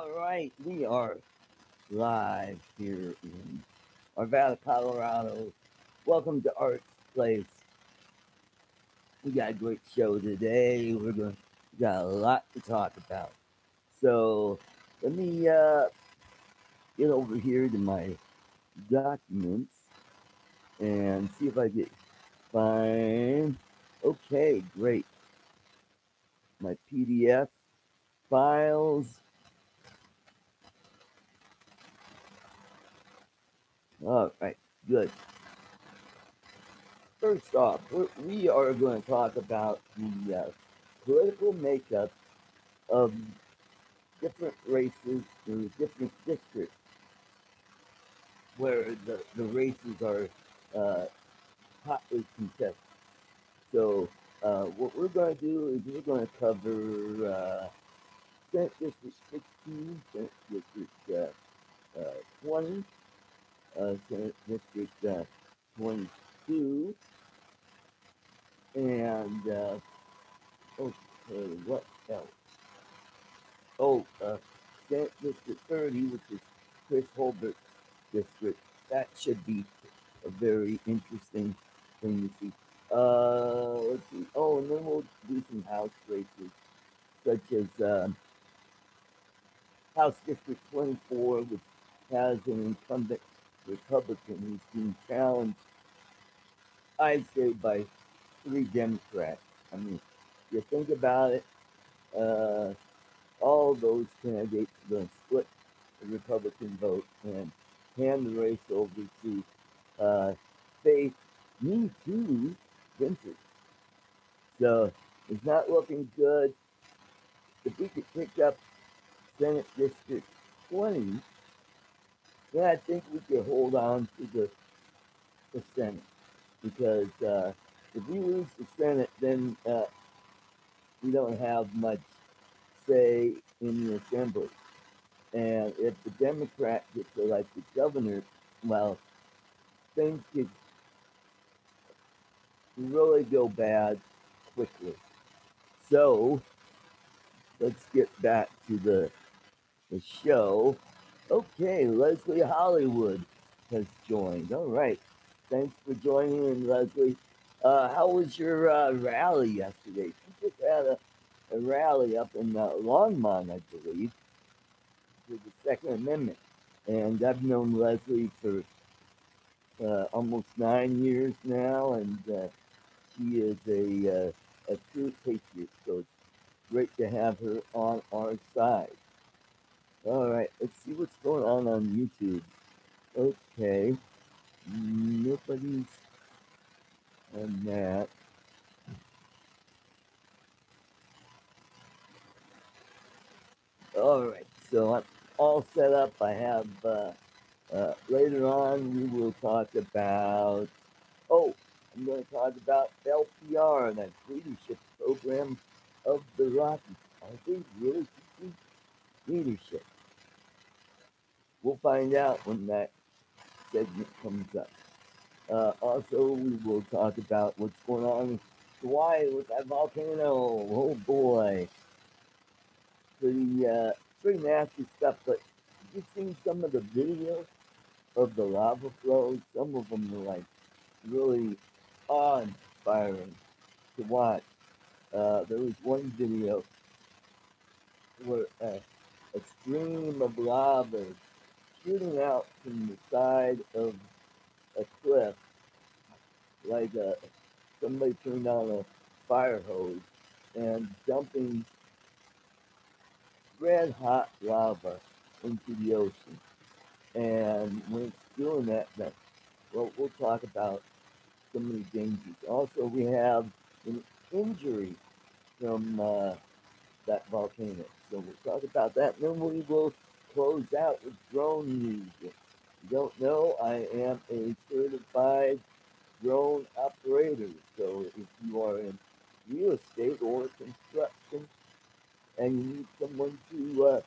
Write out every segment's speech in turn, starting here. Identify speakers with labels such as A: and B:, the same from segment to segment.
A: All right, we are live here in Arvada, Colorado. Welcome to Arts Place. We got a great show today. We got a lot to talk about. So let me get over here to my documents and see if I get find. Okay, great. My PDF files. All right, good. First off, we are going to talk about the political makeup of different races or different districts where the races are uh, hotly contested. So, what we're going to do is we're going to cover Senate District 16, Senate District 20, Senate District 22, and okay, what else? Oh, Senate District 30, which is Chris Holbert's district. That should be a very interesting thing to see. Let's see. Oh, and then we'll do some House races, such as House District 24, which has an incumbent Republican who's being challenged, I'd say, by three Democrats. I mean, you think about it, uh, all those candidates are going to split the Republican vote and hand the race over to Faith Me Too Vincent. So it's not looking good. If we could pick up Senate District 20, then I think we could hold on to the Senate. Because if we lose the Senate, then we don't have much say in the Assembly. And if the Democrat gets elected governor, well, things could really go bad quickly. So let's get back to the show. Okay, Leslie Hollywood has joined. All right. Thanks for joining in, Leslie. How was your rally yesterday? You just had a rally up in Longmont, I believe, for the Second Amendment. And I've known Leslie for almost 9 years now, and she is a true patriot. So it's great to have her on our side. All right, let's see what's going on YouTube. Okay, nobody's on that. All right, so I'm all set up. I have later on we will talk about. Oh, I'm going to talk about LPR, that leadership program of the Rockies. Are they really teaching leadership? We'll find out when that segment comes up. Also, we will talk about what's going on in Hawaii with that volcano. Oh boy, pretty nasty stuff. But you've seen some of the videos of the lava flows. Some of them are like really awe-inspiring to watch. There was one video where a stream of lava is shooting out from the side of a cliff, like somebody turned on a fire hose and dumping red hot lava into the ocean. And when it's doing that, well, we'll talk about some of the dangers. Also, we have an injury from that volcano. So we'll talk about that. And then we will close out with drone news. If you don't know, I am a certified drone operator. So if you are in real estate or construction and you need someone to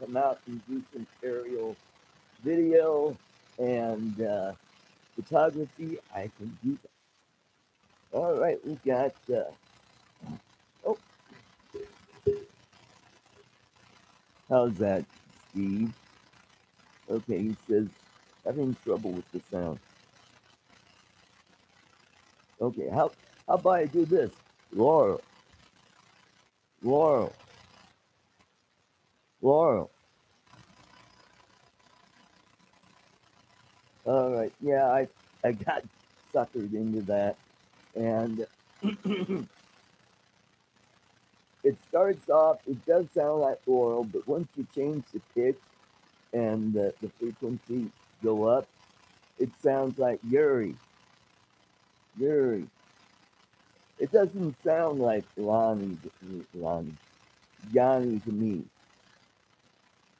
A: come out and do some aerial video and photography, I can do that. All right, we got. Oh, How's that, Steve? Okay, he says, having trouble with the sound. Okay, how about I do this? Laurel, Laurel, Laurel. All right, yeah, I got suckered into that, and it starts off. It does sound like Laurel, but once you change the pitch and the frequency go up, it sounds like Yuri. Yuri. It doesn't sound like Lonnie, Yanni to me.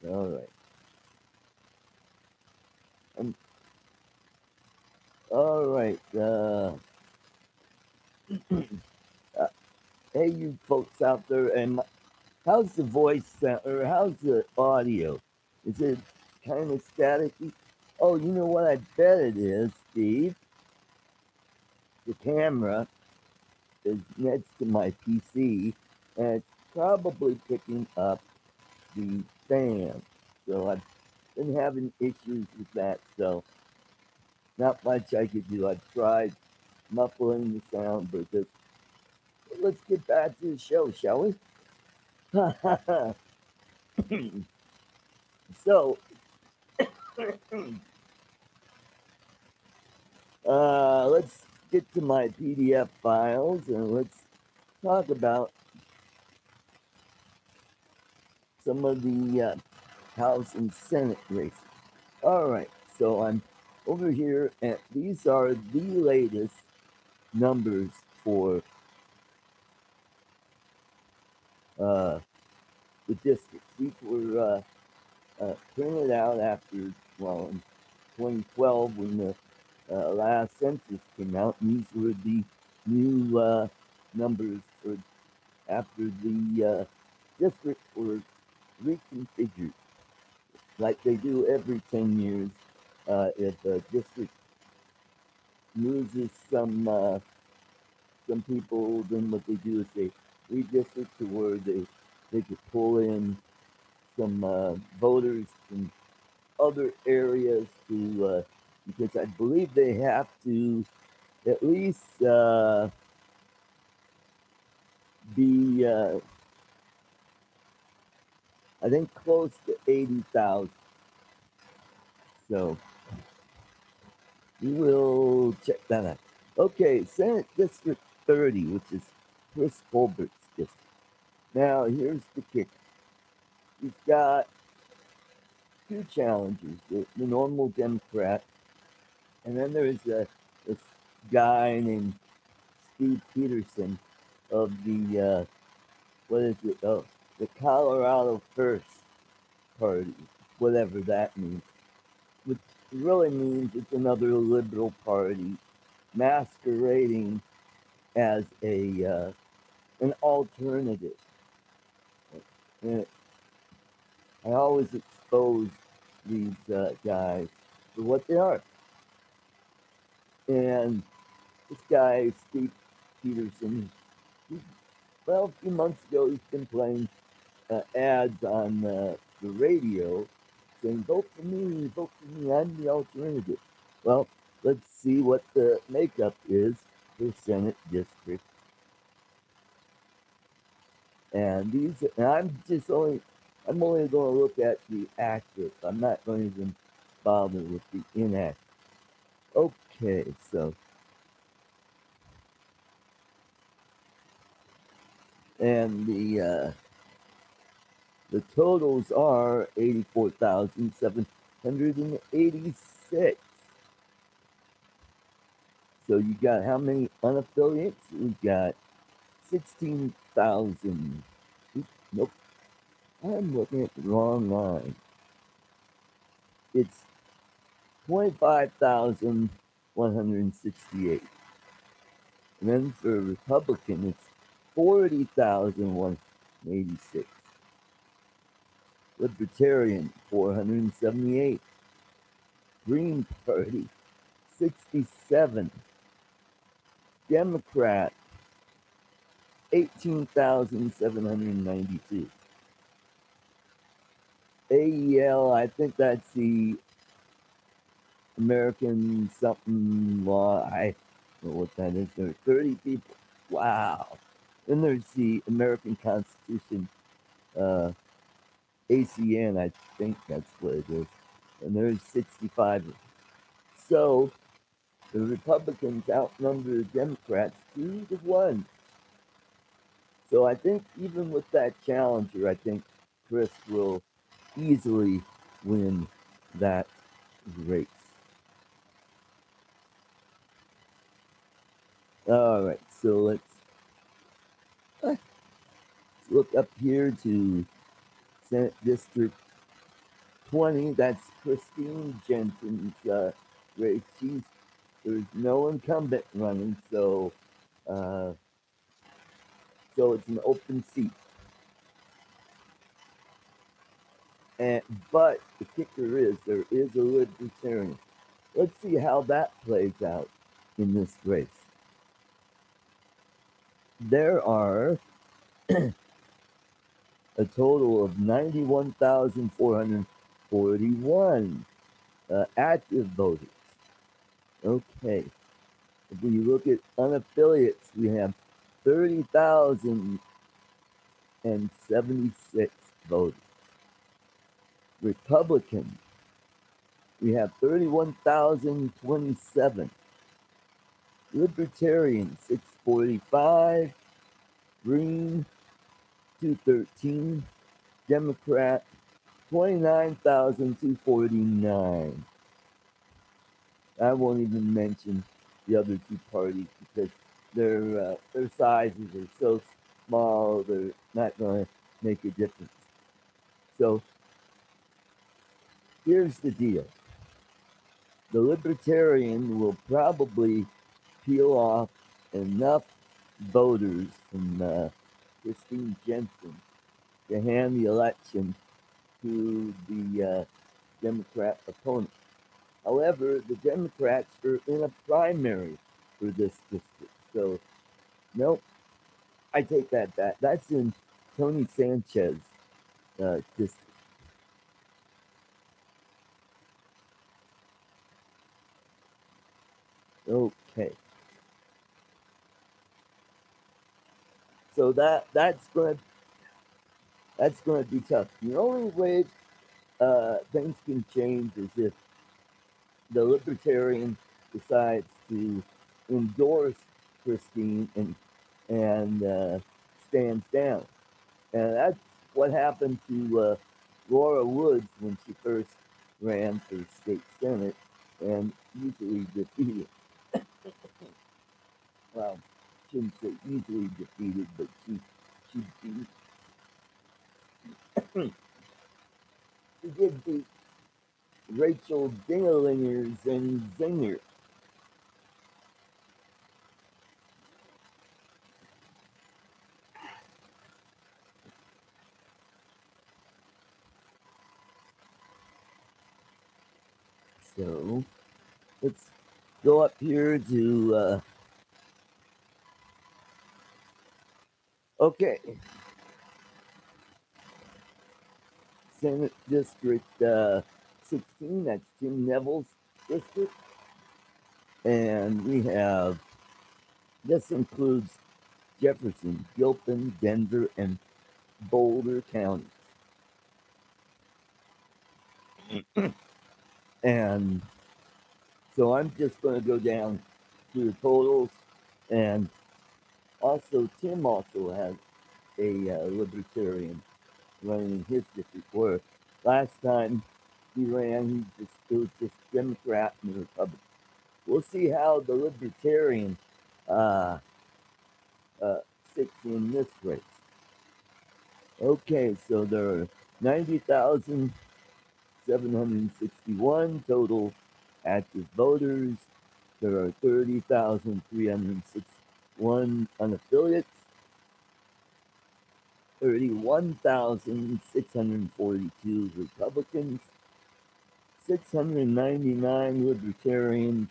A: All right. Um, all right. Uh, hey, you folks out there, and how's the voice sound, or how's the audio? Is it kind of staticky? Oh, you know what? I bet it is, Steve. The camera is next to my PC, and it's probably picking up the fan. So I've been having issues with that. So not much I could do. I've tried muffling the sound, but just let's get back to the show, shall we? So, let's get to my PDF files and let's talk about some of the House and Senate races. All right, so I'm over here, and these are the latest numbers for uh, the districts. These were printed out after, well, in 2012 when the last census came out. And these were the new numbers for after the districts were reconfigured, like they do every 10 years. If a district loses some people, then what they do is they redistrict to where they could pull in some voters from other areas to because I believe they have to at least be I think close to 80,000. So we will check that out. Okay, Senate District 30, which is Chris Colbert's district. Now here's the kicker. He's got two challengers, the normal Democrat, and then there's this guy named Steve Peterson of the what is it? Oh, the Colorado First Party, whatever that means. Which really means it's another liberal party masquerading as a an alternative. And I always expose these guys for what they are. And this guy, Steve Peterson, he, well, a few months ago, he's been playing ads on the radio saying, vote for me, I'm the alternative. Well, let's see what the makeup is for Senate District. And I'm only going to look at the active. I'm not going to even bother with the inactive. Okay, so, and the totals are 84,786. So you got how many unaffiliates? We got 16,000. Nope, I'm looking at the wrong line. It's 25,168. And then for Republican, it's 40,186. Libertarian, 478. Green Party, 67. Democrat, 18,792. AEL, I think that's the American something law. I don't know what that is. There are 30 people. Wow. Then there's the American Constitution, uh, ACN, I think that's what it is. And there's 65. So the Republicans outnumber the Democrats 2-1. So I think even with that challenger, I think Chris will easily win that race. All right, so let's look up here to Senate District 20. That's Christine Jensen's race. There's no incumbent running, uh, so it's an open seat. And but the kicker is there is a libertarian. Let's see how that plays out in this race. There are a total of 91,441 active voters. Okay. If we look at unaffiliates, we have 30,076 voters. Republican, we have 31,027. Libertarian, 645. Green, 213. Democrat, 29,249. I won't even mention the other two parties because their sizes are so small they're not going to make a difference. So here's the deal: the Libertarian will probably peel off enough voters from Christine Jensen to hand the election to the Democrat opponent. However, the Democrats are in a primary for this district. So, nope, I take that back. That's in Tony Sanchez district. Okay. So that's gonna be tough. The only way things can change is if the Libertarian decides to endorse Christine and stands down. And that's what happened to Laura Woods when she first ran for state senate and easily defeated. Well, shouldn't say easily defeated, but she beat, she did beat Rachel Dinglingers and Zinger. So let's go up here to okay, Senate District 16. That's Jim Neville's district, and we have this includes Jefferson, Gilpin, Denver, and Boulder counties. And so I'm just going to go down to the totals. And also, Tim also has a libertarian running in his district. Where last time he ran, it was just Democrat and Republican. We'll see how the libertarian uh, uh, sits in this race. Okay, so there are 90,761 total active voters. There are 30,361 unaffiliates, 31,642 Republicans, 699 Libertarians,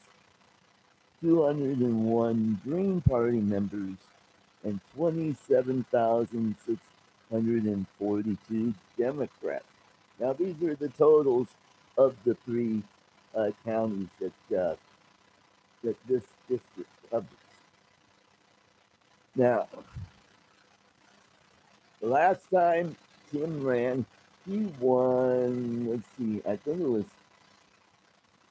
A: 201 Green Party members, and 27,642 Democrats. Now, these are the totals of the three counties that this district covers. Now, the last time Tim ran, he won, let's see, I think it was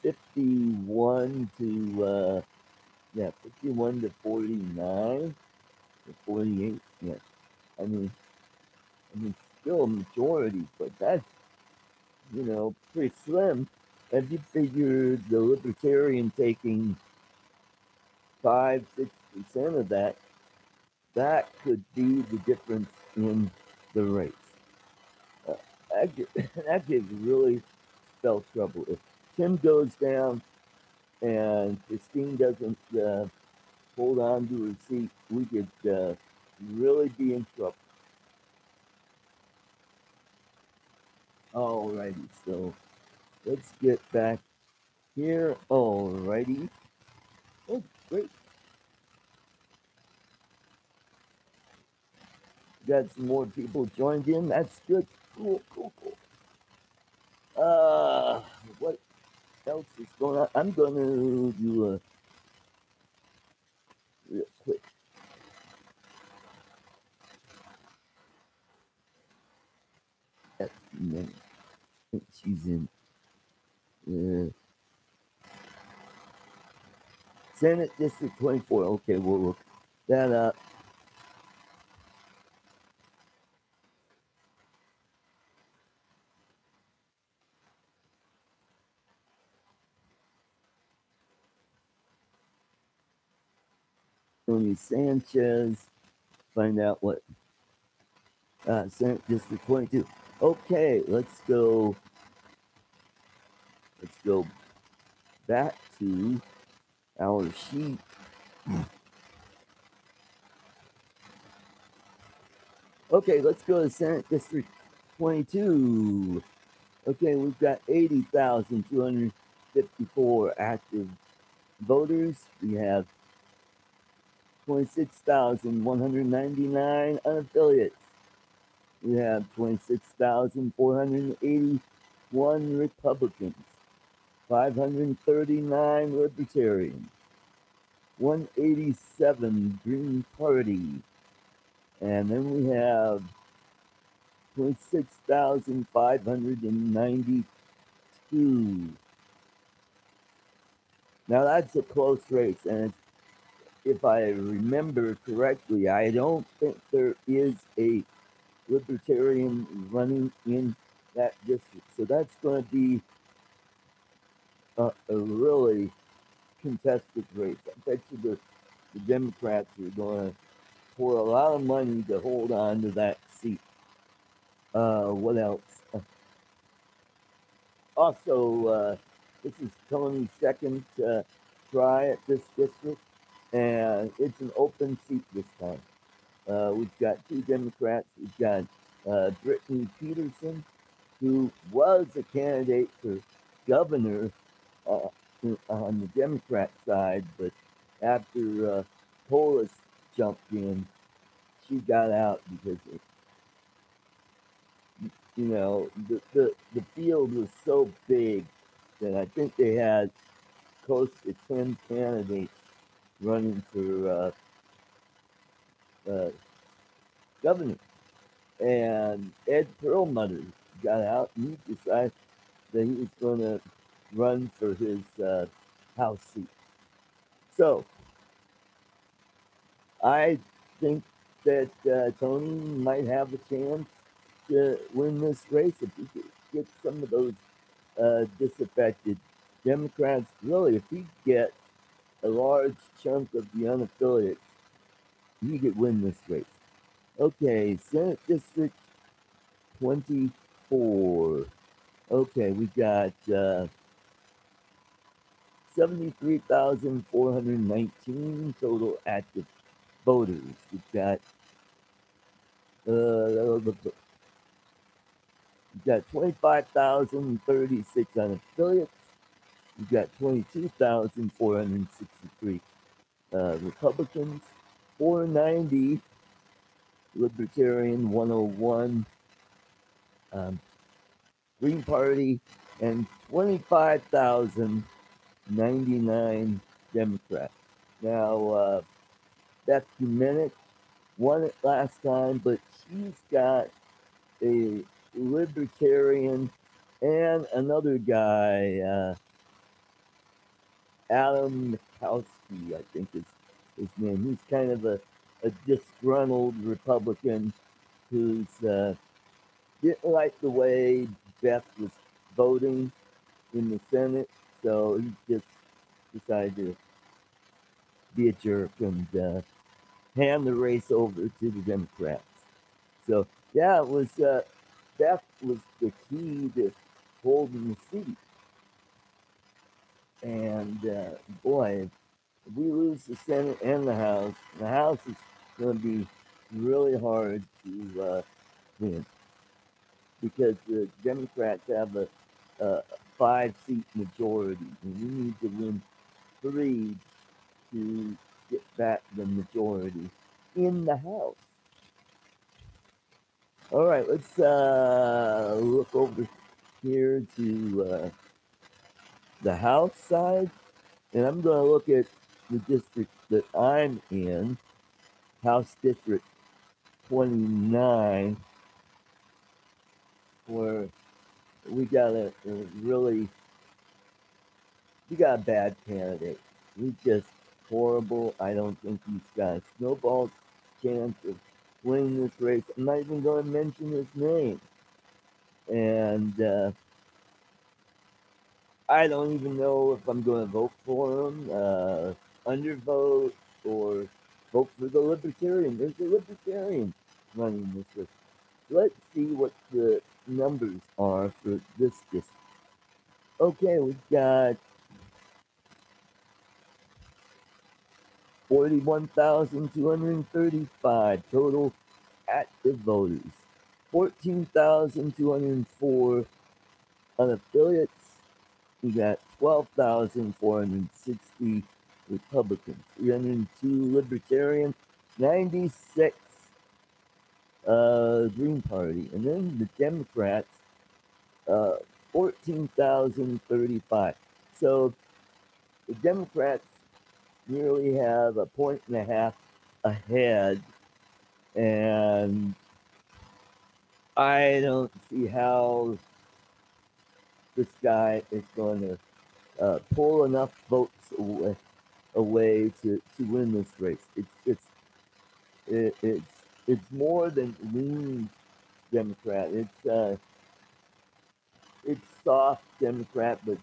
A: 51 to, 51 to 49 or 48. Yeah. I mean, I mean, still a majority, but that's, pretty slim. If you figure the Libertarian taking 5, 6% of that, that could be the difference in the race. Uh, that could really spell trouble. If Tim goes down and Christine doesn't hold on to her seat, we could really be in trouble. Alrighty, so let's get back here. Alrighty. Oh, great. Got some more people joined in. That's good. Cool, cool, cool. What else is going on? I'm going to do a real quick. And then she's in Senate District 24. Okay, we'll look that up. Tony Sanchez. Find out what Senate District 22. Okay, let's go. Let's go back to our sheet. Okay, let's go to Senate District 22. Okay, we've got 80,254 active voters. We have 26,199 unaffiliates. We have 26,481 Republicans, 539 Libertarians, 187 Green Party, and then we have 26,592. Now that's a close race, and if I remember correctly, I don't think there is a Libertarian running in that district. So that's going to be a really contested race. I bet you the Democrats are going to pour a lot of money to hold on to that seat. What else? Also, this is Tony's second try at this district, and it's an open seat this time. We've got two Democrats. We've got Brittany Peterson, who was a candidate for governor uh, on the Democrat side, but after Polis jumped in, she got out because the field was so big that I think they had close to 10 candidates running for governor. And Ed Perlmutter got out and he decided that he was going to run for his House seat. So I think that Tony might have a chance to win this race if he could get some of those disaffected Democrats. Really, if he gets a large chunk of the unaffiliates, he could win this race. Okay, Senate District 24. Okay, we got 73,419 total active voters. We've got 25,036 unaffiliates. We've got 22,463 Republicans, 490 Libertarian, 101 Green Party, and 25,099 Democrats. Now, Beth Dominic won it last time, but she's got a libertarian and another guy, Adam Mikowski, I think is his name. He's kind of a disgruntled Republican who's didn't like the way Beth was voting in the Senate, so he just decided to be a jerk and hand the race over to the Democrats. So yeah, it was Beth was the key to holding the seat, and boy, if we lose the Senate and the House is going to be really hard to win because the Democrats have a 5-seat majority, and we need to win 3 to get back the majority in the House. All right, let's look over here to the House side, and I'm going to look at the district that I'm in, House District 29, where we got a really, we got a bad candidate. He's just horrible. I don't think he's got a snowball chance of winning this race. I'm not even going to mention his name. And I don't even know if I'm going to vote for him, undervote, or vote for the Libertarian. There's a Libertarian running this race. Let's see what the numbers are for this district. Okay, we've got 41,235 total active voters, 14,204 unaffiliates. We got 12,460 Republicans, 302 Libertarian, 96 Green Party, and then the Democrats, uh, 14,035. So the Democrats nearly have a point and a half ahead, and I don't see how this guy is going to pull enough votes away to win this race. It's more than lean Democrat. It's soft Democrat, but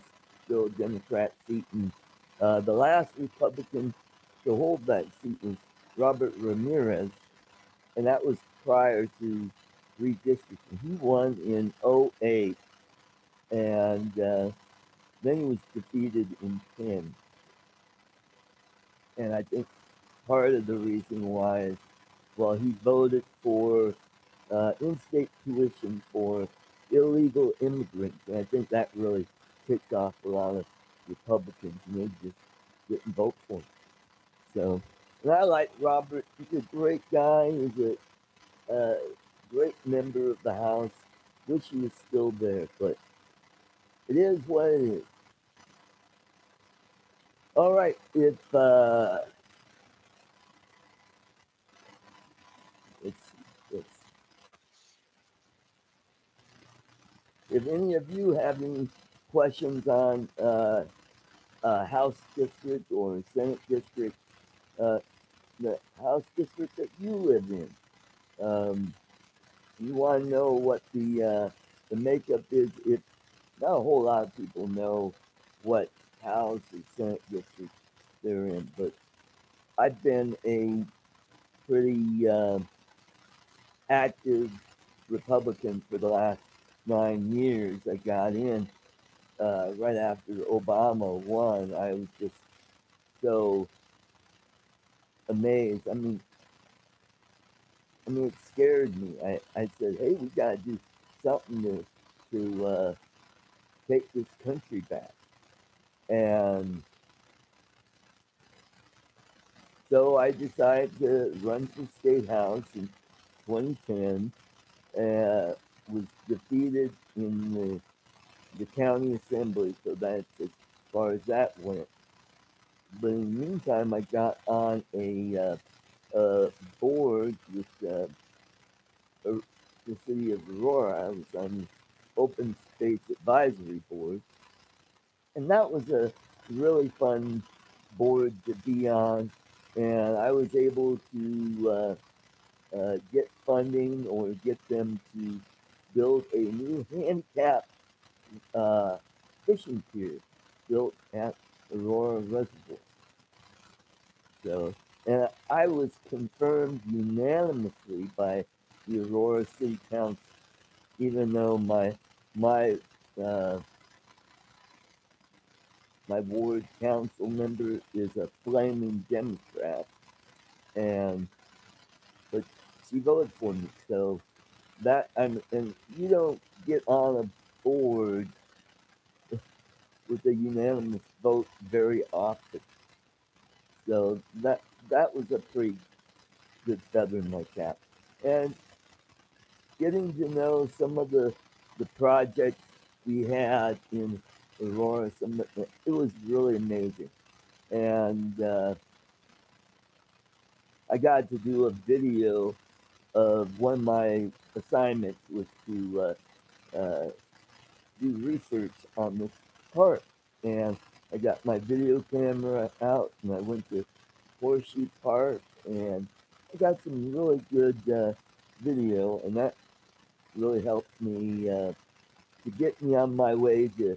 A: still Democrat seat. And the last Republican to hold that seat was Robert Ramirez, and that was prior to redistricting. He won in '08, and then he was defeated in 10. And I think part of the reason why is, well, he voted for in-state tuition for illegal immigrants, and I think that really ticked off a lot of Republicans, and they just didn't vote for him. So, and I like Robert. He's a great guy. He's a great member of the House. Wish he was still there, but it is what it is. All right, it's, it's, if any of you have any questions on House district or Senate district, uh, the House district that you live in, you want to know what the makeup is. If not a whole lot of people know what House or Senate district they're in, but I've been a pretty active Republican for the last 9 years. I got in right after Obama won. I was just so amazed. I mean, it scared me. I said, "Hey, we got to do something to take this country back." And so I decided to run for state house in 2010. was defeated in the county assembly, so that's as far as that went. But in the meantime, I got on a board with uh, the city of Aurora. I was on the Open Space Advisory Board, and that was a really fun board to be on. And I was able to get funding or get them to build a new handicap uh, fishing pier built at Aurora Reservoir. So, and I was confirmed unanimously by the Aurora City Council, even though my uh, my ward council member is a flaming Democrat, and but she voted for me. So that and you don't get on a board with a unanimous vote very often. So that was a pretty good feather in my cap. And getting to know some of the projects we had in Aurora, it was really amazing. And I got to do a video of one of my assignments was to do research on this park. And I got my video camera out and I went to Horseshoe Park and I got some really good video, and that really helped me to get me on my way to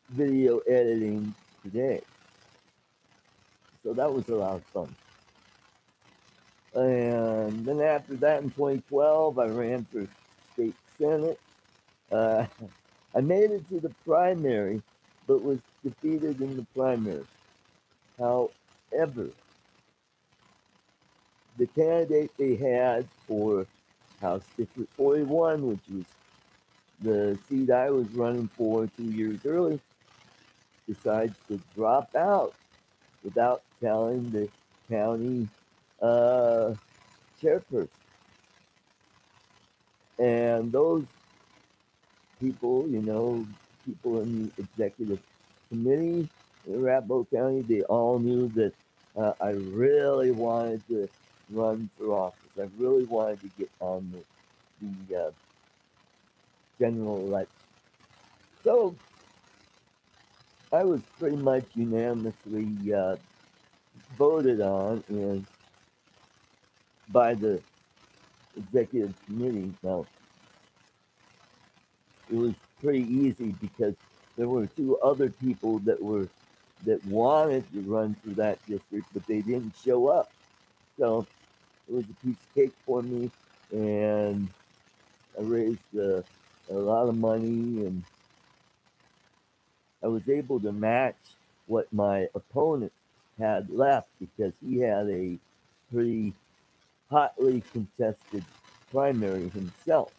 A: video editing today. So that was a lot of fun. And then after that in 2012, I ran for state senate. Uh, I made it to the primary, but was defeated in the primary. However, the candidate they had for House District 41, which was the seat I was running for 2 years early, decides to drop out without telling the county uh, chairperson. And those people, people in the executive committee in Arapahoe County, they all knew that I really wanted to run for office. I really wanted to get on the general election. So I was pretty much unanimously voted on and by the executive committee. Now, it was pretty easy because there were two other people that wanted to run for that district, but they didn't show up. So it was a piece of cake for me, and I raised a lot of money, and I was able to match what my opponent had left because he had a pretty hotly contested primary himself,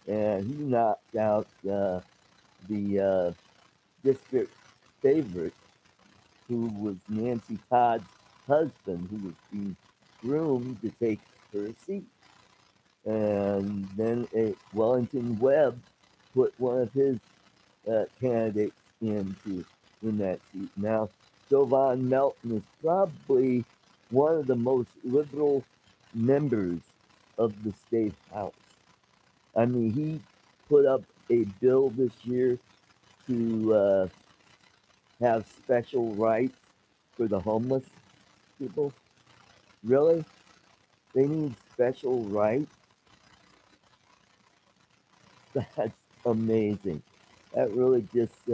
A: and he knocked out the district favorite, who was Nancy Todd's husband, who was being groomed to take her seat. And then Wellington Webb put one of his candidates in to win that seat. Now, Jovan Melton is probably one of the most liberal members of the state house. I mean, he put up a bill this year to have special rights for the homeless people. Really? They need special rights? That's amazing. That really just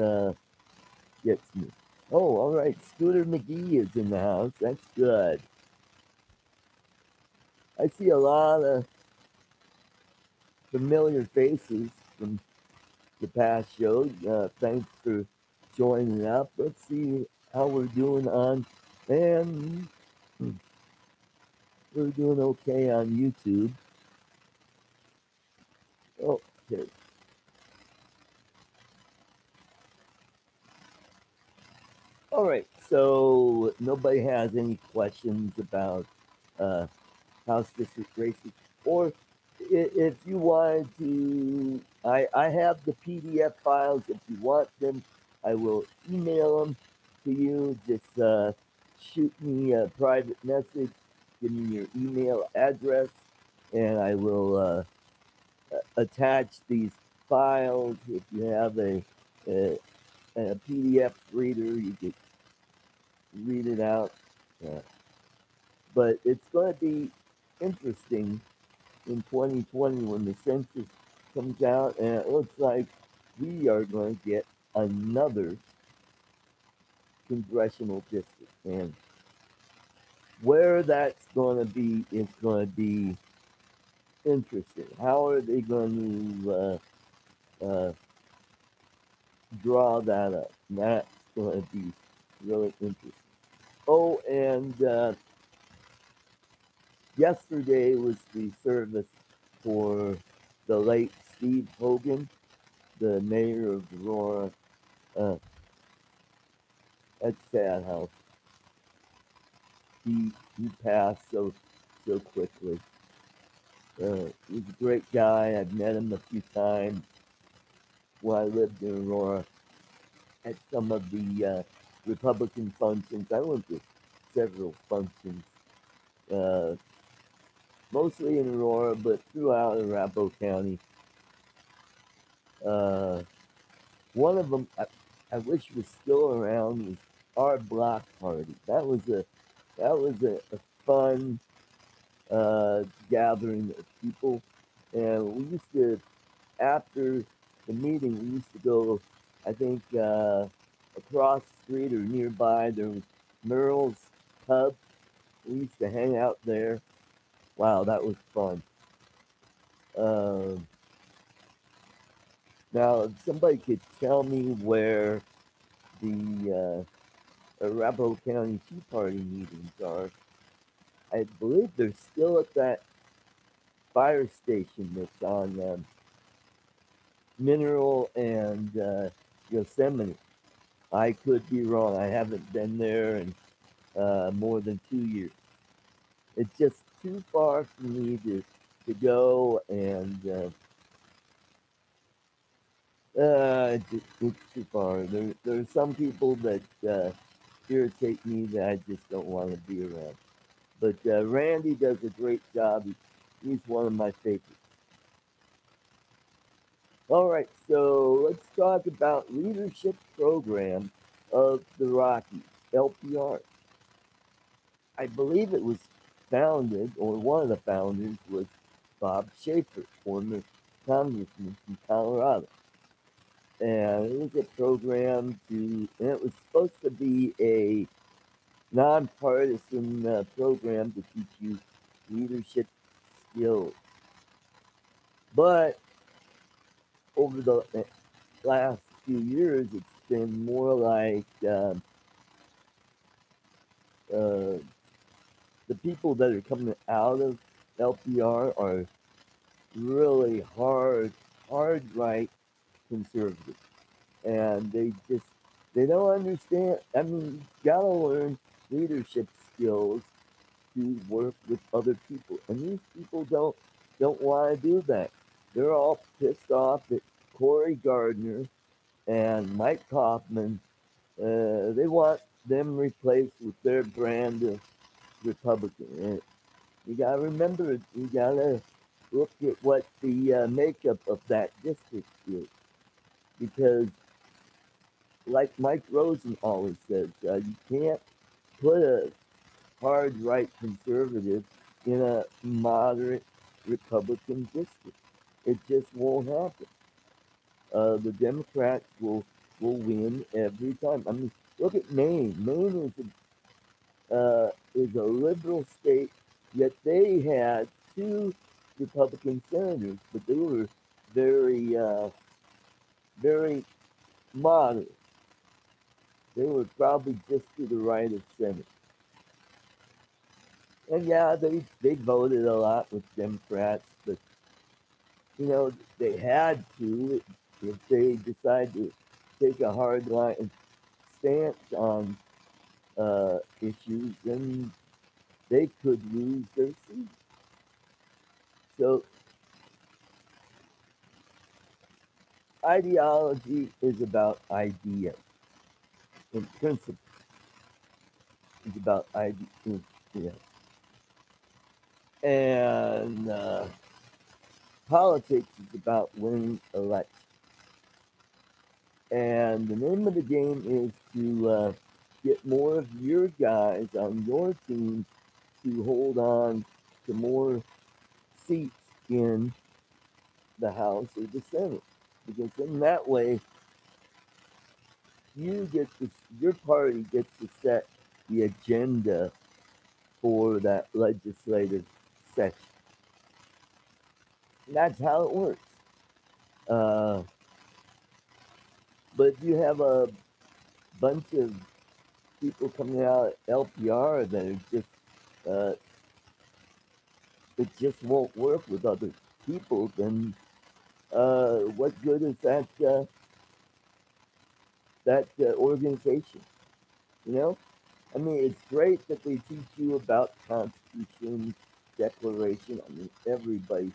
A: gets me. Oh, all right. Scooter McGee is in the house. That's good. I see a lot of familiar faces from the past show. Thanks for joining up. Let's see how we're doing on, and we're doing okay on YouTube. Okay. All right. So nobody has any questions about uh, House District races, or If you wanted to, I have the PDF files. If you want them, I will email them to you. Just shoot me a private message, give me your email address, and I will attach these files. If you have a PDF reader, you could read it out. Uh, but it's going to be interesting in 2020 when the census comes out, and it looks like we are going to get another congressional district. And where that's going to be is going to be interesting. How are they going to draw that up? And that's going to be really interesting. Oh, and yesterday was the service for the late Steve Hogan, the mayor of Aurora. Uh, that's sad how he passed so quickly. He's a great guy. I've met him a few times when I lived in Aurora at some of the Republican functions. I went to several functions, uh, mostly in Aurora, but throughout Arapahoe County. Uh, One of them I wish was still around was our block party. That was a fun gathering of people, and we used to after the meeting we used to go. I think across the street or nearby there was Merle's Pub. We used to hang out there. Wow, that was fun. Um Now, if somebody could tell me where the Arapahoe County Tea Party meetings are. I believe they're still at that fire station that's on Mineral and Yosemite. I could be wrong. I haven't been there in more than 2 years. It's just too far for me to go, and it's too far. There are some people that irritate me that I just don't want to be around. But Randy does a great job. He's one of my favorites. All right, so let's talk about leadership program of the Rockies, LPR. I believe it was founded, or one of the founders was Bob Schaefer, former congressman from Colorado. And it was a program and it was supposed to be a nonpartisan program to teach you leadership skills. But over the last few years, it's been more like uh, the people that are coming out of LPR are really hard right conservative, and they don't understand. I mean, you gotta learn leadership skills to work with other people, and these people don't want to do that. They're all pissed off at Cory Gardner and Mike Kaufman. They want them replaced with their brand of Republican. And you got to remember, you got to look at what the makeup of that district is. Because, like Mike Rosen always says, you can't put a hard right conservative in a moderate Republican district. It just won't happen. The Democrats will win every time. I mean, look at Maine. Maine is a liberal state, yet they had two Republican senators, but they were very moderate. They were probably just to the right of Senate. And yeah, they voted a lot with Democrats, but they had to if they decide to take a hard line stance on issues, then they could lose their seat. So Ideology is about ideas and principles. It's about ideas. Yeah. And politics is about winning elections. And the name of the game is to get more of your guys on your team to hold on to more seats in the House or the Senate. Because in that way, you get to, your party gets to set the agenda for that legislative session. And that's how it works. Uh, but if you have a bunch of people coming out at LPR that are just uh, it just won't work with other people, then what good is that organization? You know, I mean, it's great that they teach you about Constitution, Declaration. I mean, everybody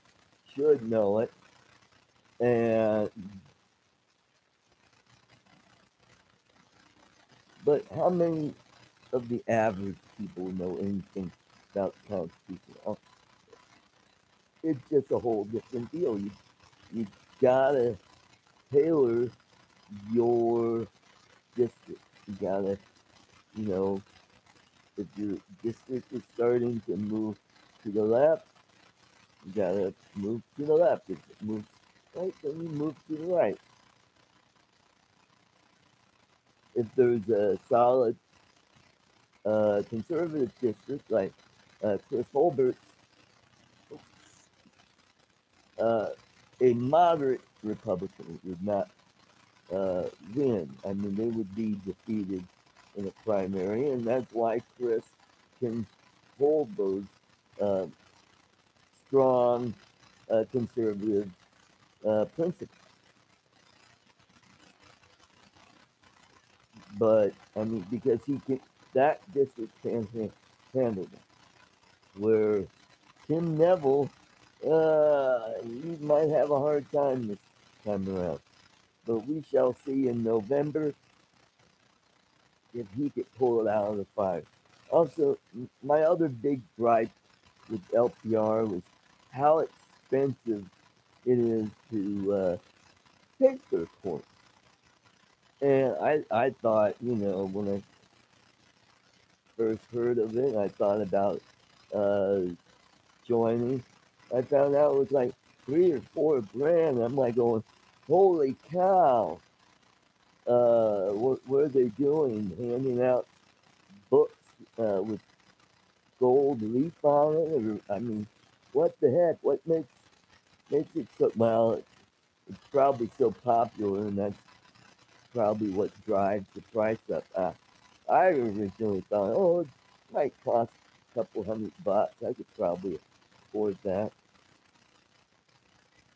A: should know it, and but how many of the average people know anything about the Constitution? Oh, it's just a whole different deal. You gotta tailor your district. You gotta, you know, if your district is starting to move to the left, you gotta move to the left. If it moves right, then you move to the right. If there's a solid conservative district like Chris Holbert's, uh, a moderate Republican would not win. I mean, they would be defeated in a primary, and that's why Chris can hold those uh, strong conservative principles. But I mean, because he can, that district can handle them. Where Tim Neville, he might have a hard time this time around. But we shall see in November if he could pull it out of the fire. Also, my other big gripe with LPR was how expensive it is to pay for a course. And I thought, you know, when I first heard of it, I thought about uh, joining. I found out it was like 3 or 4 grand. I'm like going, holy cow! What are they doing? Handing out books with gold leaf on it? Or, I mean, what the heck? What makes it so? Well, it's probably so popular, and that's probably what drives the price up. I originally thought, oh, it might cost a couple $100. I could probably afford that.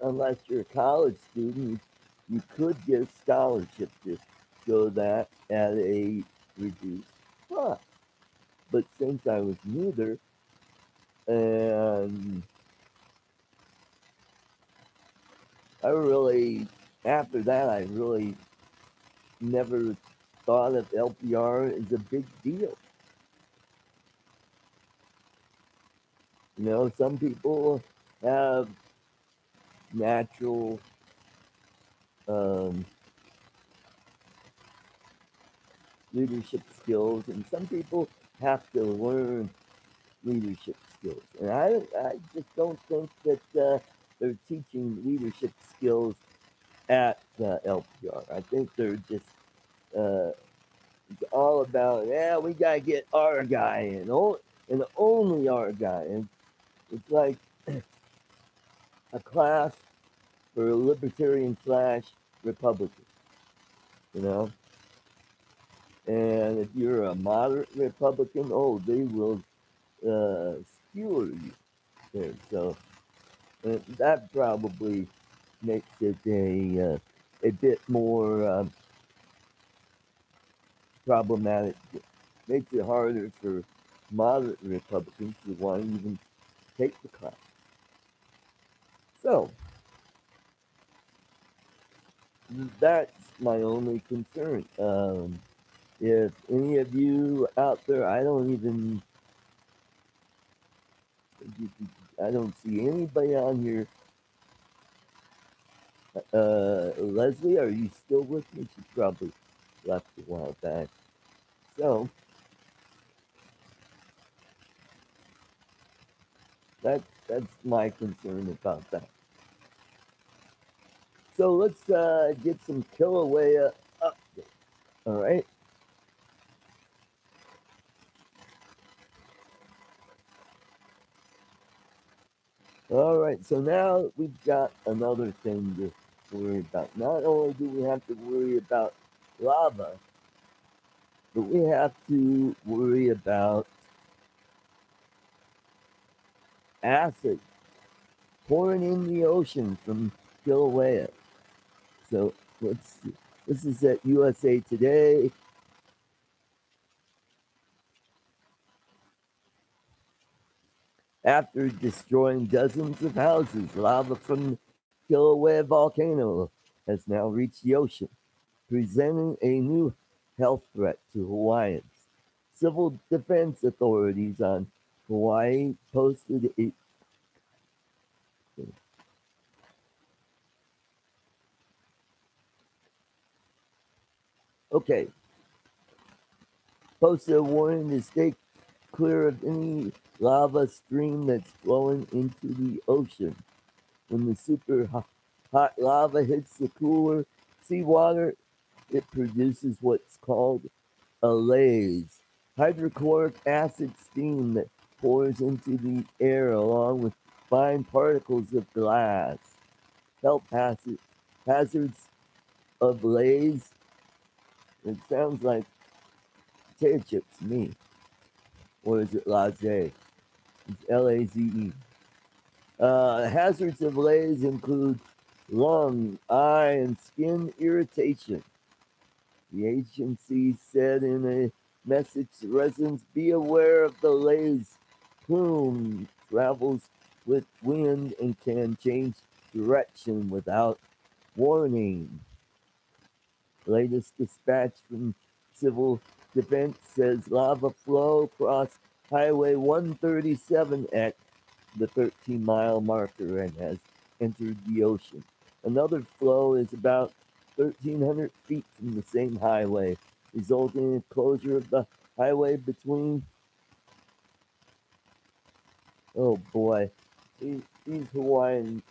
A: Unless you're a college student, you could get a scholarship to go that at a reduced cost. But since I was neither, and I really, after that, I really never thought of LPR as a big deal. You know, some people have natural um, leadership skills, and some people have to learn leadership skills. And I just don't think that they're teaching leadership skills at LPR. I think they're just uh, all about, yeah, we got to get our guy in, and only our guy. And it's like a class for a libertarian slash Republican, you know? And if you're a moderate Republican, oh, they will skewer you there. So that probably makes it a bit more problematic. Makes it harder for moderate Republicans to want to even take the class. So that's my only concern. If any of you out there, I don't see anybody on here. Leslie, are you still with me? She probably left a while back. So that's my concern about that. So let's get some Kilauea update. All right. All right. So now we've got another thing to worry about. Not only do we have to worry about lava, but we have to worry about acid pouring in the ocean from Kilauea. So let's see. This is at USA Today. After destroying dozens of houses, lava from Kilauea volcano has now reached the ocean, presenting a new health threat to Hawaiians. Civil defense authorities on Hawaii posted a okay, posted a warning to stay clear of any lava stream that's flowing into the ocean. When the super hot lava hits the cooler seawater, it produces what's called a laze, hydrochloric acid steam that pours into the air along with fine particles of glass. Health hazards of laze. It sounds like potato chips to me. Or is it laze? It's Laze. Hazards of laze include lung, eye, and skin irritation. The agency said in a message to residents, be aware of the laze plume travels with wind and can change direction without warning. Latest dispatch from Civil Defense says lava flow crossed Highway 137 at the 13-mile marker and has entered the ocean. Another flow is about 1,300 feet from the same highway, resulting in closure of the highway between. Oh boy, these Hawaiian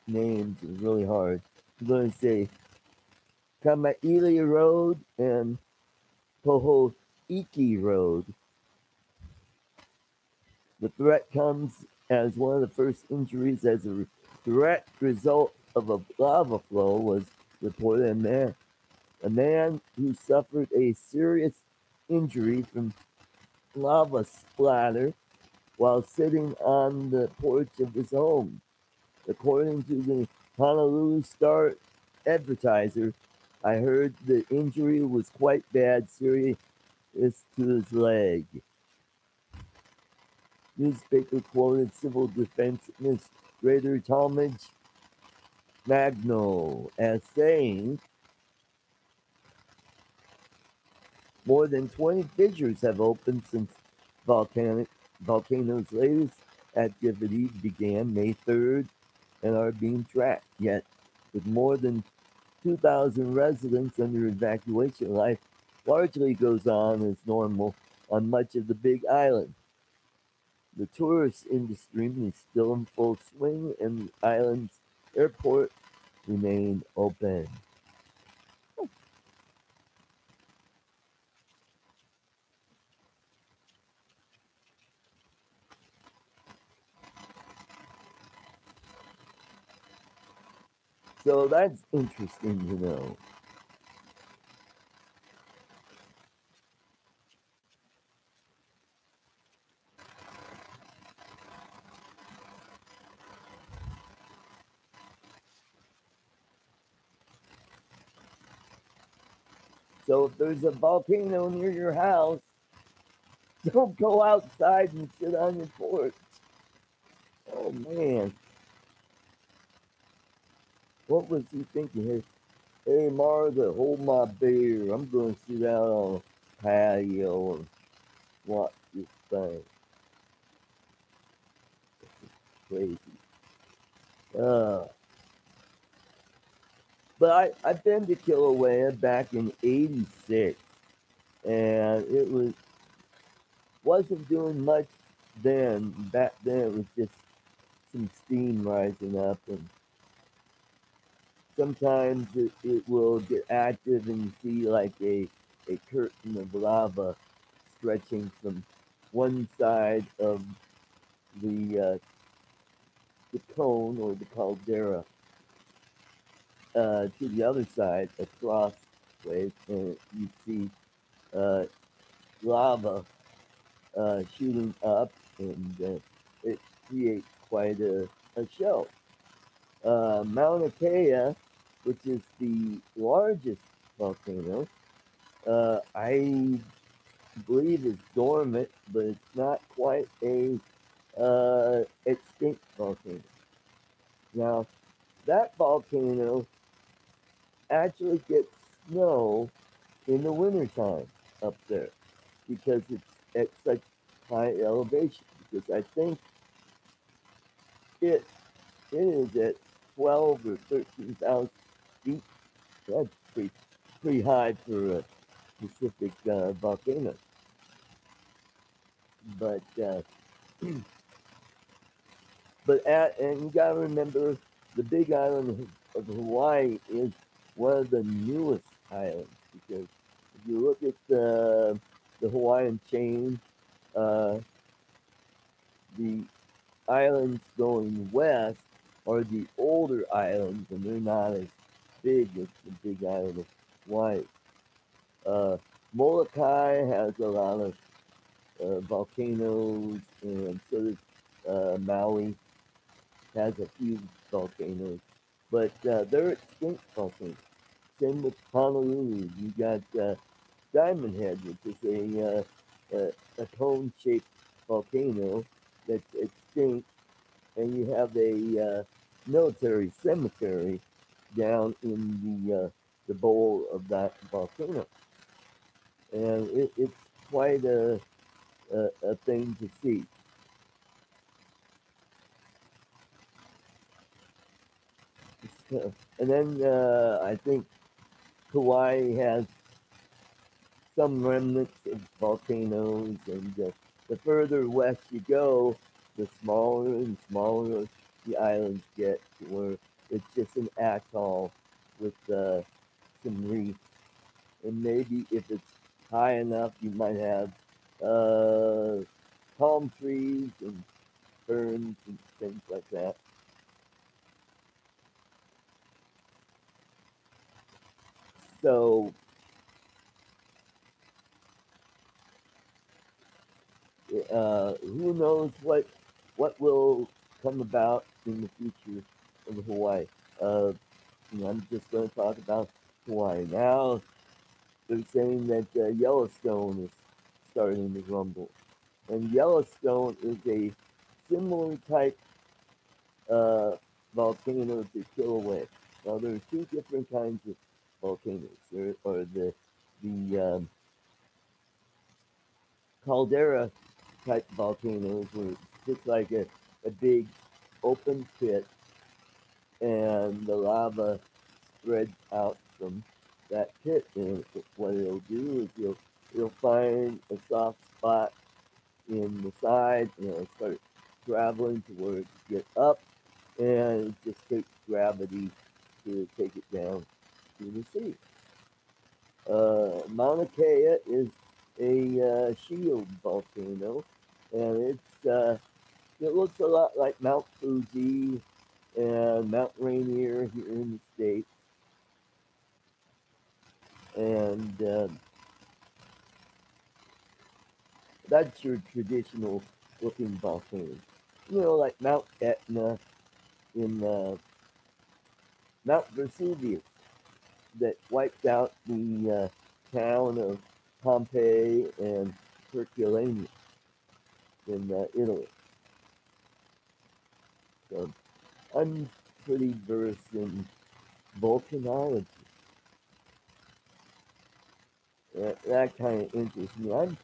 A: names are really hard. I'm going to say Kamaili Road and Pohoiki Road. The threat comes as one of the first injuries as a direct result of a lava flow was reported. A man who suffered a serious injury from lava splatter while sitting on the porch of his home. According to the Honolulu Star Advertiser, I heard the injury was quite bad, serious to his leg. Newspaper quoted Civil Defense Administrator Talmadge Magno as saying, more than 20 fissures have opened since volcano's latest activity began May 3rd and are being tracked. Yet, with more than 2,000 residents under evacuation, life largely goes on as normal on much of the Big Island. The tourist industry is still in full swing, and the island's airport remain open. So that's interesting to know. So if there's a volcano near your house, don't go outside and sit on your porch. Oh man, what was he thinking? Hey Martha, hold my beer. I'm gonna sit out on a patio and watch this thing. Crazy. Uh, but I've been to Kilauea back in '86, and wasn't doing much then. Back then, it was just some steam rising up, and sometimes it will get active, and you see like a curtain of lava stretching from one side of the cone or the caldera to the other side across ways, and you see uh, lava shooting up, and it creates quite a show. Mauna Kea, which is the largest volcano, I believe is dormant, but it's not quite a extinct volcano. Now, that volcano actually gets snow in the wintertime up there because it's at such high elevation. Because I think it it is at 12 or 13,000 feet. That's pretty high for a Pacific volcano. But and you gotta remember the Big Island of Hawaii is one of the newest islands because if you look at the Hawaiian chain, uh, the islands going west are the older islands, and they're not as big as the Big Island of Hawaii. Uh, Molokai has a lot of volcanoes, and so does Maui has a few volcanoes, but they're extinct volcanoes. Same with Honolulu. You got Diamond Head, which is a cone-shaped volcano that's extinct, and you have a military cemetery down in the bowl of that volcano, and it's quite a thing to see. And then I think Hawaii has some remnants of volcanoes, and the further west you go, the smaller and smaller the islands get, to where it's just an atoll with some reefs. And maybe if it's high enough, you might have uh, palm trees and ferns and things like that. So who knows what will come about in the future of Hawaii? Uh, I'm just going to talk about Hawaii now. They're saying that Yellowstone is starting to rumble, and Yellowstone is a similar type uh, volcano to Kilauea. Now there are two different kinds of volcanoes. There are the caldera type volcanoes where it's just like a big open pit, and the lava spreads out from that pit. And what it'll do is you'll find a soft spot in the side, and it'll start traveling towards get up, and it just takes gravity to take it down to the sea. Mauna Kea is a shield volcano, and it looks a lot like Mount Fuji and Mount Rainier here in the States. And that's your traditional looking volcano. You know, like Mount Etna in Mount Vesuvius that wiped out the town of Pompeii and Herculaneum in Italy. So I'm pretty versed in volcanology. That kind of interests me. I'm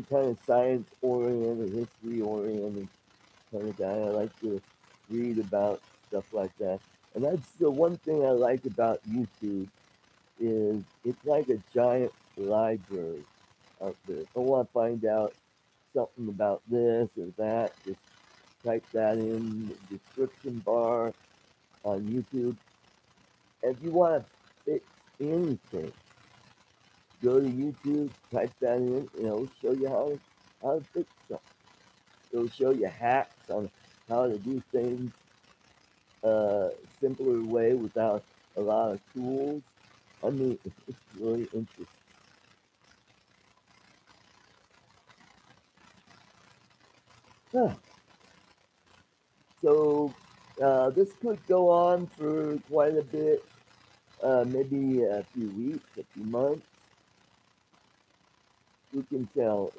A: kind of science oriented, history oriented kind of guy. I like to read about stuff like that. And that's the one thing I like about YouTube is it's like a giant library out there. If I want to find out something about this or that, just type that in the description bar on YouTube. If you want to fix anything, go to YouTube, type that in, and it'll show you how to fix something. It'll show you hacks on how to do things simpler way without a lot of tools. I mean, it's really interesting. Huh. So this could go on for quite a bit, maybe a few weeks, a few months. Who can tell?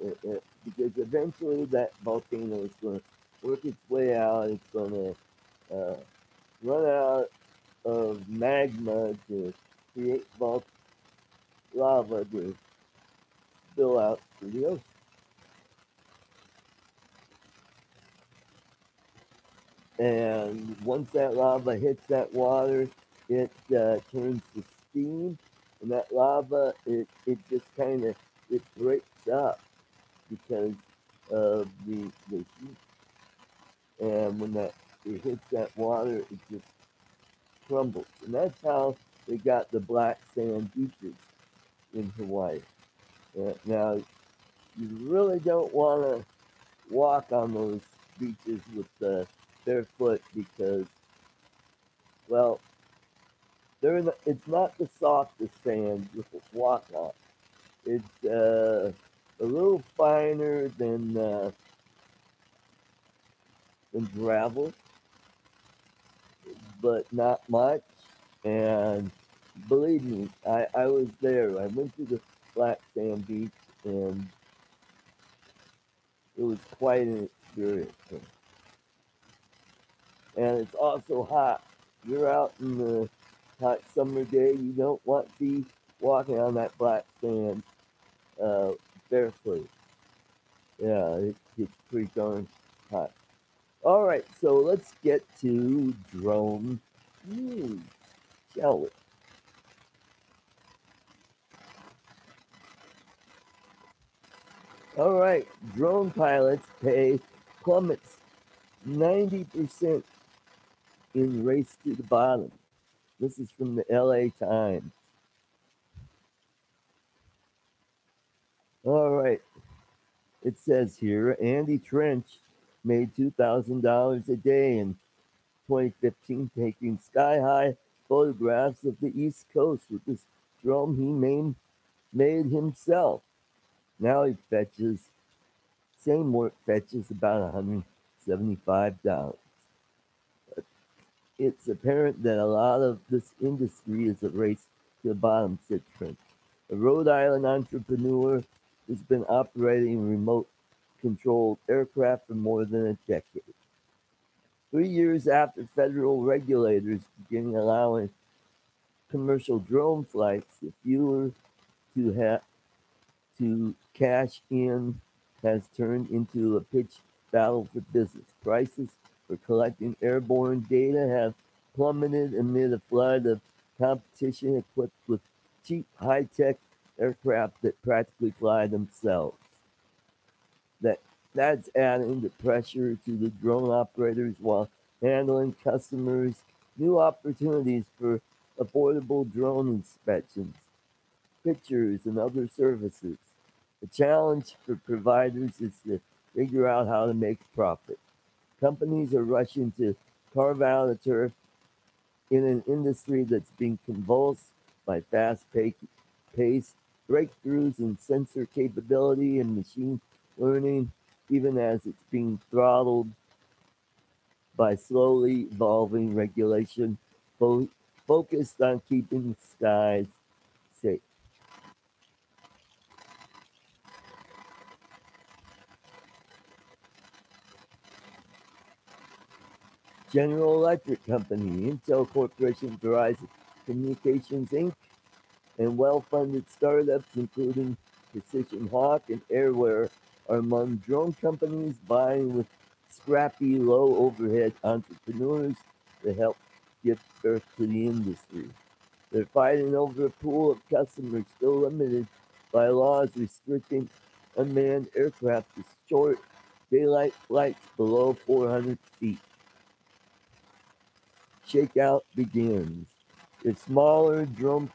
A: Because eventually that volcano is going to work its way out. It's going to run out of magma to create lava to spill out to the ocean. And once that lava hits that water, it turns to steam, and that lava it just kind of it breaks up because of the heat. And when that it hits that water, it just crumbles, and that's how they got the black sand beaches in Hawaii. Now you really don't want to walk on those beaches with barefoot because well it's not the softest sand you can walk on. It's a little finer than gravel, but not much. And believe me, I was there. I went to the Black Sand Beach, and it was quite an experience. And it's also hot. You're out in the hot summer day. You don't want to be walking on that black sand uh, barefoot. Yeah, it gets pretty darn hot. All right, so let's get to drone news, shall we? All right, drone pilots pay plummets 90% in race to the bottom. This is from the LA Times. All right, it says here Andy Trench made $2,000 a day in 2015 taking sky high photographs of the East Coast with this drone he made himself. Now he fetches, same work fetches about $175. It's apparent that a lot of this industry is a race to the bottom, said Trent. A Rhode Island entrepreneur has been operating remote controlled aircraft for more than a decade. 3 years after federal regulators began allowing commercial drone flights, the fewer to to cash in has turned into a pitched battle for business. Prices for collecting airborne data have plummeted amid a flood of competition equipped with cheap high-tech aircraft that practically fly themselves. That that's adding the pressure to the drone operators while handling customers' new opportunities for affordable drone inspections, pictures, and other services. The challenge for providers is to figure out how to make a profit. Companies are rushing to carve out a turf in an industry that's being convulsed by paced breakthroughs in sensor capability and machine learning, even as it's being throttled by slowly evolving regulation focused on keeping skies safe. General Electric Company, Intel Corporation, Verizon Communications Inc., and well-funded startups, including Precision Hawk and Airware, are among drone companies vying with scrappy, low-overhead entrepreneurs to help give birth to the industry. They're fighting over a pool of customers still limited by laws restricting unmanned aircraft to short daylight flights below 400 feet. Shakeout begins. If smaller drone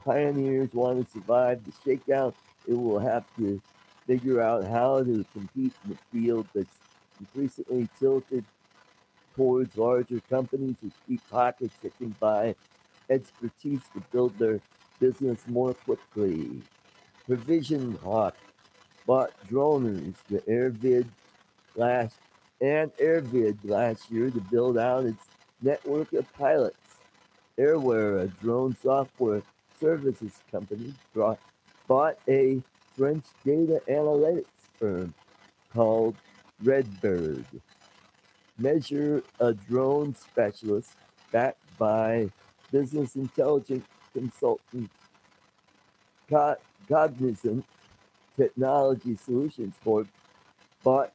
A: pioneers want to survive the shakeout, it will have to figure out how to compete in a field that's increasingly tilted towards larger companies with deep pockets that can buy expertise to build their business more quickly. Provision Hawk bought droners, the last Airvid last year to build out its network of pilots. Airware, a drone software services company, bought a French data analytics firm called Redbird. Measure, a drone specialist backed by business intelligence consultant Cognizant Technology Solutions Corp, bought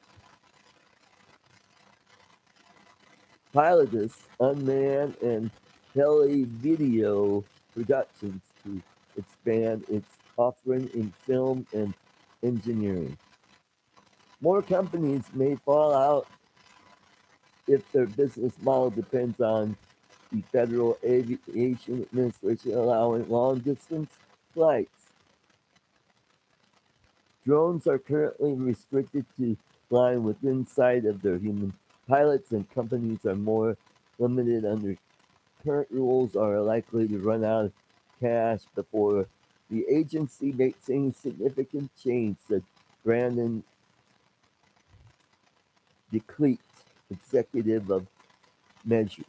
A: Pilotus Unmanned and Televideo Productions to expand its offering in film and engineering. More companies may fall out if their business model depends on the Federal Aviation Administration allowing long distance flights. Drones are currently restricted to flying within sight of their human pilots, and companies are more limited under current rules are likely to run out of cash before the agency makes any significant change, said Brandon DeCleat, executive of Measure.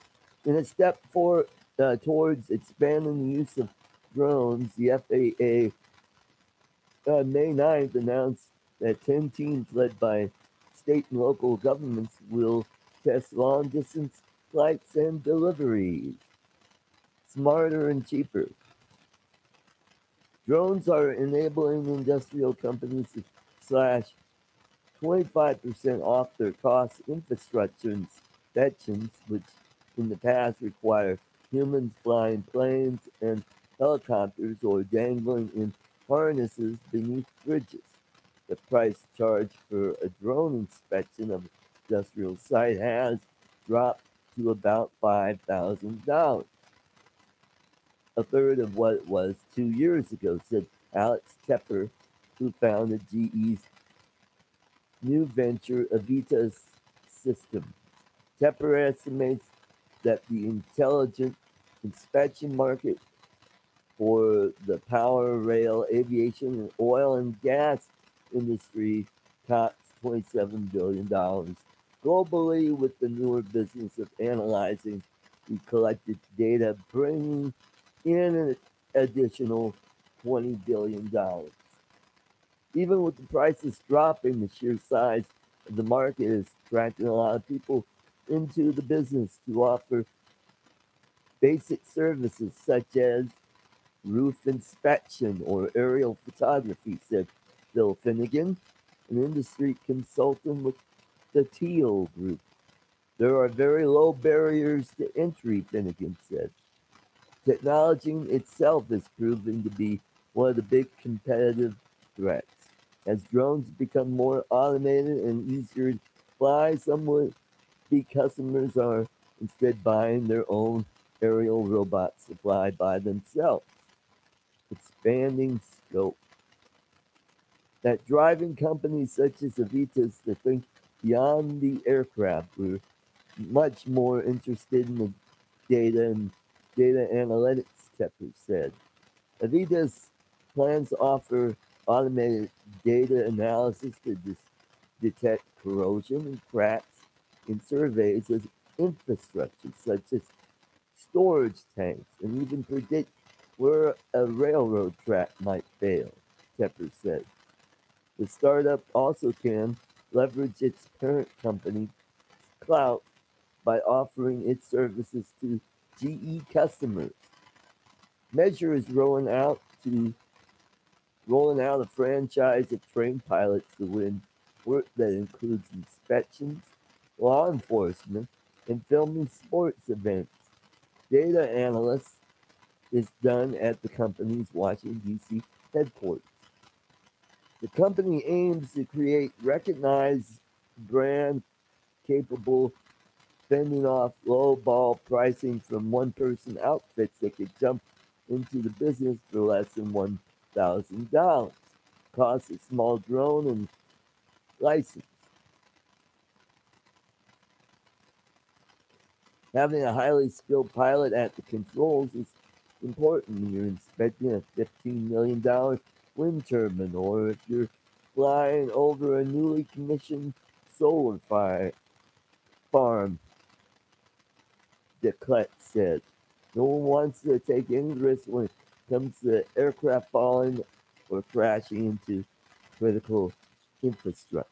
A: In a step towards expanding the use of drones, the FAA on May 9th announced that 10 teams led by state and local governments will test long distance flights and deliveries. Smarter and cheaper. Drones are enabling industrial companies to slash 25% off their cost infrastructure inspections, which in the past require humans flying planes and helicopters or dangling in harnesses beneath bridges. The price charged for a drone inspection of an industrial site has dropped to about $5,000, a third of what it was 2 years ago, said Alex Tepper, who founded GE's new venture, Avitas System. Tepper estimates that the intelligent inspection market for the power, rail, aviation, and oil and gas industry tops $27 billion globally, with the newer business of analyzing the collected data bringing in an additional $20 billion. Even with the prices dropping, the sheer size of the market is attracting a lot of people into the business to offer basic services such as roof inspection or aerial photography, said Phil Finnegan, an industry consultant with the Teal Group. There are very low barriers to entry, Finnegan said. Technology itself is proving to be one of the big competitive threats. As drones become more automated and easier to fly, some would be customers are instead buying their own aerial robots to fly by themselves. Expanding scope. That driving companies such as Avitas to think beyond the aircraft. We're much more interested in the data and data analytics, Tepper said. Avitas plans to offer automated data analysis to detect corrosion and cracks in surveys of infrastructure such as storage tanks and even predict where a railroad track might fail, Tepper said. The startup also can leverage its parent company's clout by offering its services to GE customers. Measure is rolling out a franchise of trained pilots to win work that includes inspections, law enforcement, and filming sports events. Data analyst is done at the company's Washington, D.C. headquarters. The company aims to create recognized brand capable fending off low ball pricing from one person outfits that could jump into the business for less than $1,000. Cost a small drone and license. Having a highly skilled pilot at the controls is important when you're inspecting a $15 million wind turbine or if you're flying over a newly commissioned solar farm, Declet said. No one wants to take any risk when it comes to aircraft falling or crashing into critical infrastructure.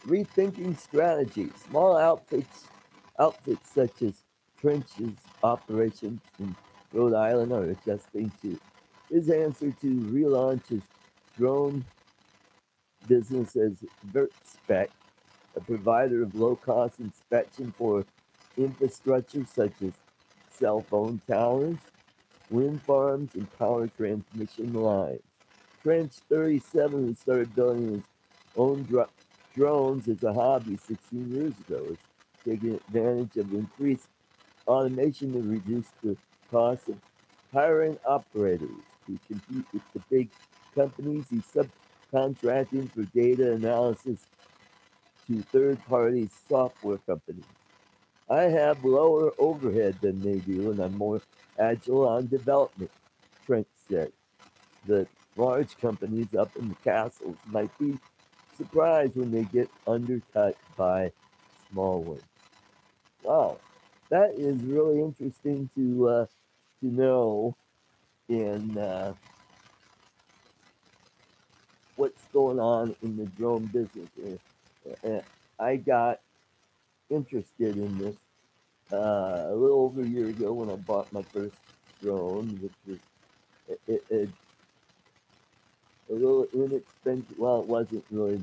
A: Rethinking strategy. Small outfits such as trenches operations in Rhode Island are adjusting to his answer to relaunch his drone business as VertSpec, a provider of low-cost inspection for infrastructure such as cell phone towers, wind farms, and power transmission lines. Trench 37, who started building his own drones as a hobby 16 years ago, is taking advantage of increased automation to reduce the cost of hiring operators. To compete with the big companies, he's subcontracting for data analysis to third-party software companies. I have lower overhead than they do, and I'm more agile on development, Trent said. The large companies up in the castles might be surprised when they get undercut by small ones. Wow, that is really interesting to know in what's going on in the drone business. I got interested in this a little over a year ago when I bought my first drone, which was a little inexpensive. Well, it wasn't really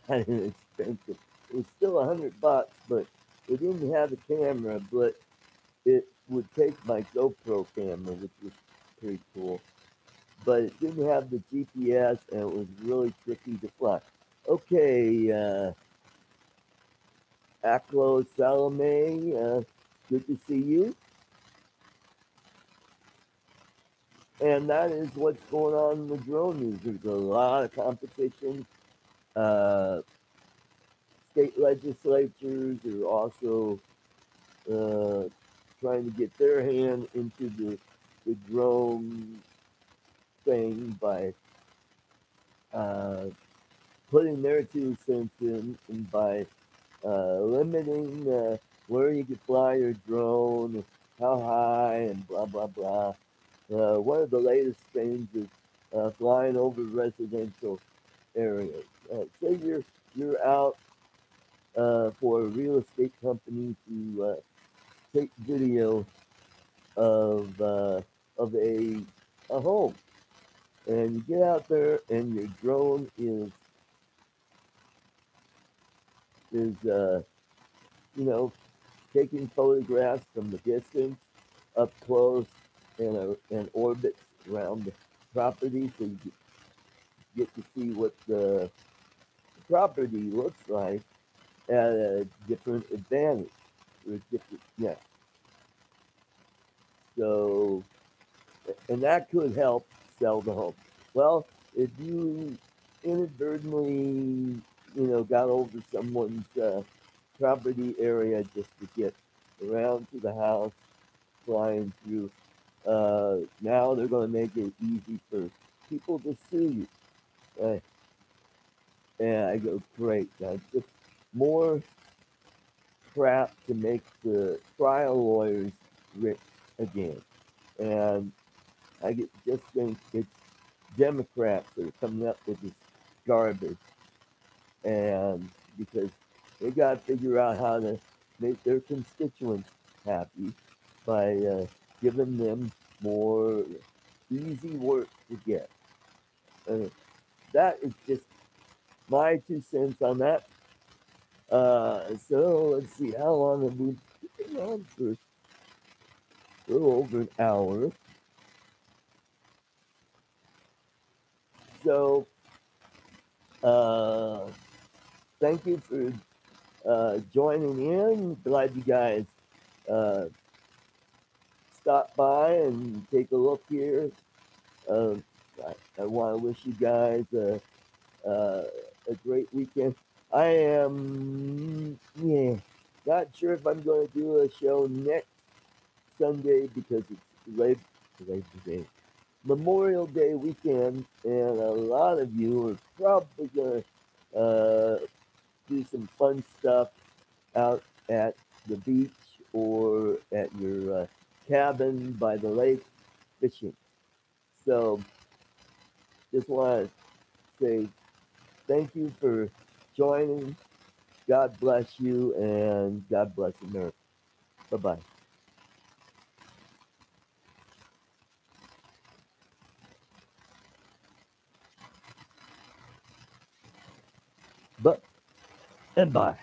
A: that inexpensive. It was still $100, but it didn't have a camera, but it would take my GoPro camera, which was pretty cool. But it didn't have the GPS, and it was really tricky to fly. Okay, Aklo Salome, good to see you. And that is what's going on in the drone news. There's a lot of competition. Uh, State legislatures are also uh, trying to get their hand into the drone thing by uh, putting their 2 cents in and by limiting where you can fly your drone, how high, and blah, blah, blah. One of the latest things is flying over residential areas. Say you're out for a real estate company to take video of a home, and you get out there, and your drone is you know taking photographs from the distance, up close, and orbits around the property, so you get to see what the property looks like at a different advantage or different, yeah. So, and that could help sell the home. Well, if you inadvertently, got over someone's property area just to get around to the house, flying through, now they're going to make it easy for people to sue you. Uh, and I go, great. That's just more crap to make the trial lawyers rich again. And just think it's Democrats that are coming up with this garbage, and because they're got to figure out how to make their constituents happy by giving them more easy work to get. Uh, that is just my 2 cents on that. So let's see, how long have we been on for? A little over an hour. So uh, thank you for joining in. Glad you guys uh, stopped by and take a look here. Uh, I want to wish you guys uh, a great weekend. I am, yeah, not sure if I'm going to do a show next Sunday because it's Labor Day, Memorial Day weekend, and a lot of you are probably going to do some fun stuff out at the beach or at your cabin by the lake fishing. So just want to say thank you for joining. God bless you and God bless America. Bye bye. But and bye.